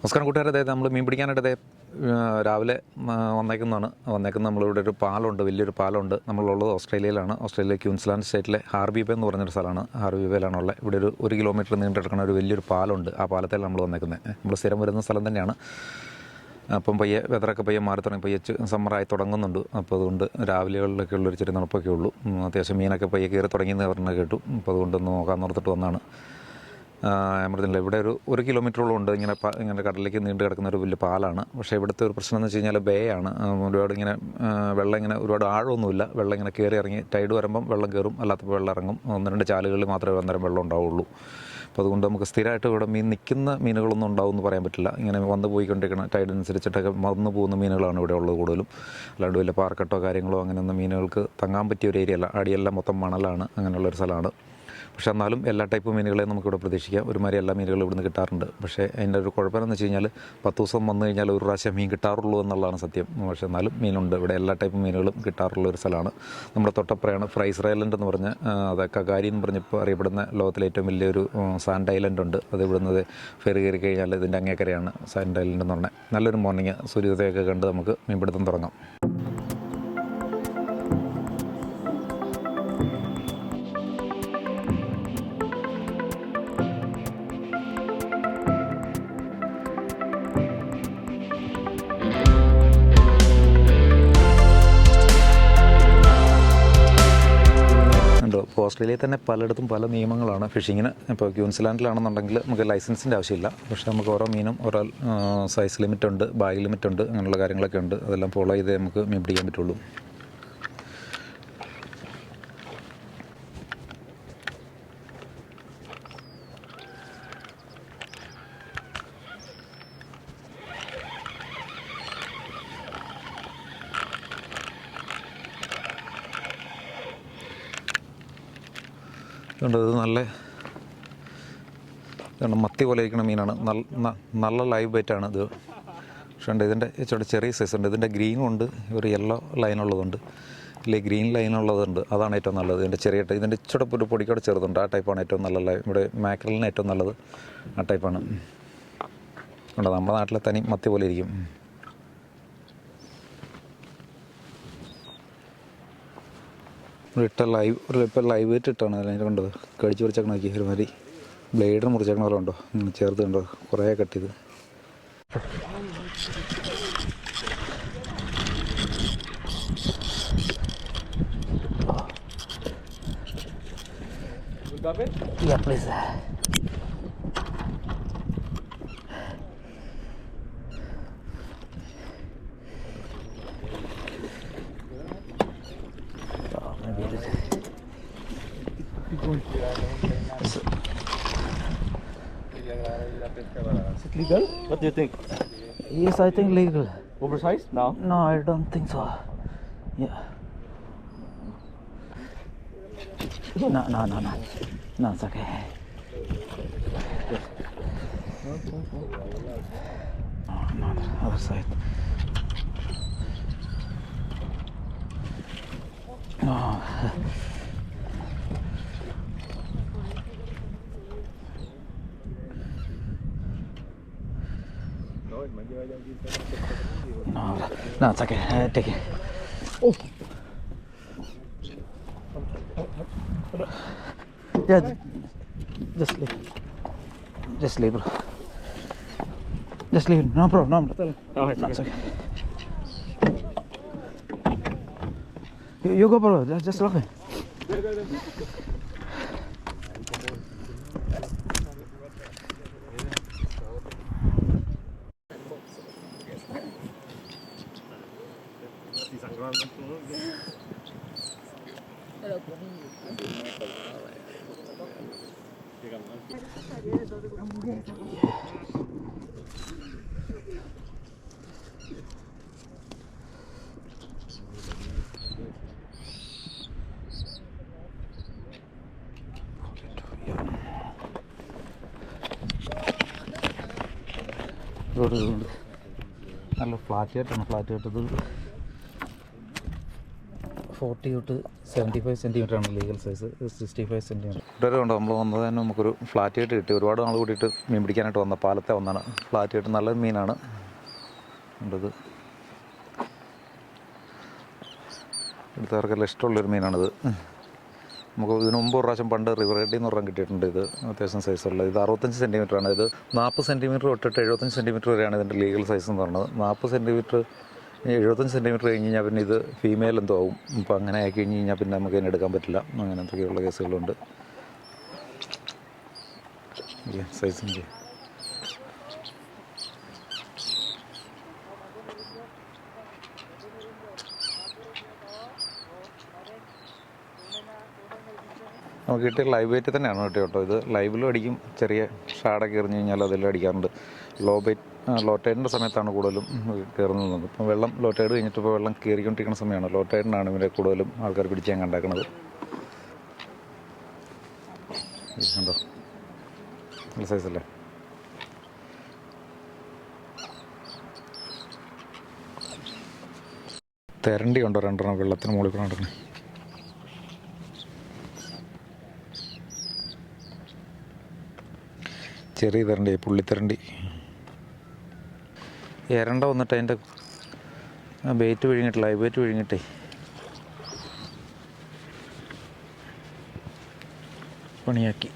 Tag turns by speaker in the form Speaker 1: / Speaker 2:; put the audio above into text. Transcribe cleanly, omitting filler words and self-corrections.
Speaker 1: നമസ്കാരം കൂട്ടുകാരെ. അതായത് നമ്മൾ മീൻ പിടിക്കാനായിട്ട് രാവിലെ വന്നേക്കുന്ന നമ്മളിവിടെ ഒരു പാലമുണ്ട്, വലിയൊരു പാലമുണ്ട്. നമ്മളുള്ളത് ഓസ്ട്രേലിയയിലാണ്. ഓസ്ട്രേലിയ ക്യൂൻസ്ലാൻഡ് സ്റ്റേറ്റിലെ ഹാർബി ബേ എന്ന് പറഞ്ഞൊരു സ്ഥലമാണ്. ഹാർബി ബേയിലാണുള്ളത്. ഇവിടെ ഒരു കിലോമീറ്റർ നീണ്ടെടുക്കുന്ന ഒരു വലിയൊരു പാലമുണ്ട്. ആ പാലത്തിലാണ് നമ്മൾ വന്നേക്കുന്നത്. നമ്മൾ സ്ഥിരം വരുന്ന സ്ഥലം തന്നെയാണ്. അപ്പം വെതറൊക്കെ മാറി തുടങ്ങി, സമ്മറായി തുടങ്ങുന്നുണ്ട്. അപ്പോൾ അതുകൊണ്ട് രാവിലെകളിലൊക്കെ ഉള്ളൊരു ചെറിയ നടപ്പൊക്കെ ഉള്ളൂ. അത്യാവശ്യം മീനൊക്കെ കയറി തുടങ്ങിയെന്ന് പറഞ്ഞാൽ കേട്ടു. അപ്പോൾ അതുകൊണ്ടൊന്ന് നോക്കാൻ ഓർത്തിട്ട് വന്നതാണ്. എമർജൻസില്ല. ഇവിടെ ഒരു കിലോമീറ്ററോളം ഉണ്ട്. ഇങ്ങനെ കടലിലേക്ക് നീണ്ടു കിടക്കുന്ന ഒരു വലിയ പാലാണ്. പക്ഷേ ഇവിടുത്തെ ഒരു പ്രശ്നം എന്ന് വെച്ച് കഴിഞ്ഞാൽ ബേ ആണ്. ഒരുപാട് വെള്ളം ഒരുപാട് ആഴമൊന്നുമില്ല. വെള്ളം ഇങ്ങനെ കയറി ഇറങ്ങി ടൈഡ് വരുമ്പം വെള്ളം കയറും, അല്ലാത്തപ്പോൾ വെള്ളം ഇറങ്ങും. 1-2 ചാലുകളിൽ മാത്രമേ അന്നേരം വെള്ളം ഉണ്ടാവുള്ളൂ. അപ്പോൾ അതുകൊണ്ട് നമുക്ക് സ്ഥിരമായിട്ട് ഇവിടെ നിൽക്കുന്ന മീനുകളൊന്നും ഉണ്ടാവുമെന്ന് പറയാൻ പറ്റില്ല. ഇങ്ങനെ വന്ന് പോയിക്കൊണ്ടിരിക്കുന്ന ടൈഡ് അനുസരിച്ചിട്ടൊക്കെ വന്ന് പോകുന്ന മീനുകളാണ് ഇവിടെ ഉള്ളത് കൂടുതലും. അല്ലാണ്ട് വലിയ പാർക്കെട്ടോ കാര്യങ്ങളോ അങ്ങനെയൊന്നും മീനുകൾക്ക് തങ്ങാൻ പറ്റിയ ഒരു ഏരിയ അല്ല. അടിയെല്ലാം മൊത്തം മണലാണ്. അങ്ങനെയുള്ളൊരു സ്ഥലമാണ്. പക്ഷേ എന്നാലും എല്ലാ ടൈപ്പ് മീനുകളെയും നമുക്കിവിടെ പ്രതീക്ഷിക്കാം. ഒരുമാതിരി എല്ലാ മീനുകളും ഇവിടുന്ന് കിട്ടാറുണ്ട്. പക്ഷേ അതിൻ്റെ ഒരു കുഴപ്പമെന്ന് വെച്ച് കഴിഞ്ഞാൽ 10 ദിവസം വന്നു കഴിഞ്ഞാൽ ഒരു പ്രാവശ്യം മീൻ കിട്ടാറുള്ളൂ എന്നുള്ളതാണ് സത്യം. പക്ഷേ എന്നാലും മീനുണ്ട് ഇവിടെ. എല്ലാ ടൈപ്പ് മീനുകളും കിട്ടാറുള്ള ഒരു സ്ഥലമാണ്. നമ്മുടെ തൊട്ടപ്പുറയാണ് ഫ്രൈസർ ഐലൻഡ് എന്ന് പറഞ്ഞ്, കകാരി എന്ന് പറഞ്ഞിപ്പോൾ അറിയപ്പെടുന്ന ലോകത്തിലെ ഏറ്റവും വലിയൊരു സാൻഡ് ഐലൻഡ് ഉണ്ട്. അത് ഇവിടുന്ന് ഫെറി കയറി കഴിഞ്ഞാൽ ഇതിൻ്റെ അങ്ങേക്കരയാണ് സാൻഡ് ഐലൻഡ് എന്ന് പറഞ്ഞാൽ. നല്ലൊരു മോർണിംഗ് സൂര്യോദയമൊക്കെ കണ്ട് നമുക്ക് മീൻപിടുത്തം തുടങ്ങാം. ഇപ്പോൾ ഓസ്ട്രേലിയയിൽ തന്നെ പലയിടത്തും പല നിയമങ്ങളാണ് ഫിഷിങ്ങിന്. ഇപ്പോൾ ക്യൂൻസ്ലാൻഡിലാണെന്നുണ്ടെങ്കിൽ നമുക്ക് ലൈസൻസിൻ്റെ ആവശ്യമില്ല. പക്ഷേ നമുക്ക് ഓരോ മീനും ഓരോ സൈസ് ലിമിറ്റുണ്ട്, ബാഗ് ലിമിറ്റുണ്ട്, അങ്ങനെയുള്ള കാര്യങ്ങളൊക്കെ ഉണ്ട്. അതെല്ലാം ഫോളോ ചെയ്തേ നമുക്ക് മീൻ പിടിക്കാൻ പറ്റുള്ളൂ. ഇത് നല്ല മത്തി പോലെ ഇരിക്കുന്ന മീനാണ്. നല്ല ലൈവ് ബൈറ്റാണ് ഇത്. പക്ഷേ ഇതിൻ്റെ ചെറിയ സൈസ് ഉണ്ട്. ഇതിൻ്റെ ഗ്രീനും ഉണ്ട്, ഒരു യെല്ലോ ലൈനുള്ളതുണ്ട്, ഇല്ലേ ഗ്രീൻ ലൈനുള്ളതുണ്ട്. അതാണ് ഏറ്റവും നല്ലത്. ഇതിൻ്റെ ഇച്ചിരി ഒരു പൊടിക്കോടെ ചെറുതുണ്ട്. ആ ടൈപ്പാണ് ഏറ്റവും നല്ല ലൈവ്. ഇവിടെ മാക്രലിന് ഏറ്റവും നല്ലത് ആ ടൈപ്പാണ്. ഉണ്ട് നമ്മുടെ നാട്ടിലെ തനി മത്തി പോലെ ഇരിക്കും. ഇപ്പോൾ ലൈവ് വെയിറ്റ് ഇട്ടാണ് അതിനെ കണ്ടത്. കടിച്ച് പറിച്ചേക്കണ നോക്കി ഒരുമാതിരി ബ്ലേഡിന് മുറിച്ചേക്കണ പോലെ ഉണ്ടോ, ചേർത്ത് കണ്ടോ, കുറേ കട്ട് ചെയ്ത്.
Speaker 2: Is it legal? What do you think?
Speaker 3: Yes, I think legal.
Speaker 2: Oversized? No.
Speaker 3: No, I don't think so. Yeah. No, it's okay. No, the other side. No. No, it's okay. Take it. Oh. Yeah, just leave. Just leave, bro. Just leave. No problem. No, it's okay. You go, bro. Just look. നല്ല flat ആയിട്ടാണ്. Flat ആയിട്ടത് 40 തൊട്ട് 75 centimetre ആണ് legal size. 65 centimetre.
Speaker 1: ഇവിടെ ഉണ്ട് നമ്മൾ വന്നത് തന്നെ നമുക്കൊരു ഫ്ലാറ്റ് ആയിട്ട് കിട്ടി. ഒരുപാട് നാൾ കൂടിയിട്ട് മീൻ പിടിക്കാനായിട്ട് വന്ന പാലത്തെ വന്നാണ്. ഫ്ലാറ്റ് ആയിട്ട് നല്ല മീനാണ് ഉണ്ടത്. ഇവിടുത്തെ ഇഷ്ടമുള്ളൊരു മീനാണിത്. നമുക്ക് ഇതിന് മുമ്പ് ഒരു പ്രാവശ്യം പണ്ട് റിവർ ഹെഡിൽ നിന്ന് ഒരെണ്ണം കിട്ടിയിട്ടുണ്ട്. ഇത് അത്യാവശ്യം സൈസുള്ളത്. ഇത് 65 സെൻറ്റിമീറ്ററാണ്. ഇത് 40 സെൻറ്റിമീറ്റർ തൊട്ടിട്ട് 75 സെൻറ്റിമീറ്റർ വരെയാണ് ഇതിൻ്റെ ലീഗൽ സൈസ് എന്ന് പറയുന്നത്. 40 സെൻറ്റിമീറ്റർ 75 സെൻറ്റിമീറ്റർ കഴിഞ്ഞ് കഴിഞ്ഞാൽ പിന്നെ ഇത് ഫീമെയിൽ എന്തോ ആവും. അപ്പോൾ അങ്ങനെ ആക്കി കഴിഞ്ഞ് കഴിഞ്ഞാൽ പിന്നെ നമുക്ക് ഇതിനെ എടുക്കാൻ പറ്റില്ല. അങ്ങനെ എന്തൊക്കെയുള്ള കേസുകളുണ്ട്. സൈസിൻ്റെ നമുക്ക് കിട്ടിയ ലൈവ് വെയിറ്റ് തന്നെയാണ് കിട്ടിയ കേട്ടോ. ഇത് ലൈവിലും അടിക്കും. ചെറിയ ഷാഡൊക്കെ എറിഞ്ഞ് കഴിഞ്ഞാൽ അതെല്ലാം അടിക്കാറുണ്ട്. ലോ ടൈഡിൻ്റെ സമയത്താണ് കൂടുതലും കയറുന്നത്. ഇപ്പം വെള്ളം ലോ ടൈഡ് കഴിഞ്ഞിട്ട് ഇപ്പോൾ വെള്ളം കയറിക്കൊണ്ടിരിക്കുന്ന സമയമാണ്. ലോ ടൈഡിനാണ് ഇവരെ കൂടുതലും ആൾക്കാർ പിടിച്ച് ഞാൻ കണ്ടാക്കുന്നത്. കണ്ടോ നല്ല സൈസല്ലേ. തെരണ്ടി ഉണ്ടോ 2 വെള്ളത്തിന് മുകളിൽ കൂടെ നടക്കുന്നത്. ചെറിയ തരണ്ടി, പുള്ളിത്തരണ്ടി. എരണ്ട വന്നിട്ട് അതിൻ്റെ ബെയ്റ്റ് വിഴുങ്ങിട്ട്, ലൈവ് ബെയ്റ്റ് വിഴുങ്ങിട്ടേ പണിയാക്കി.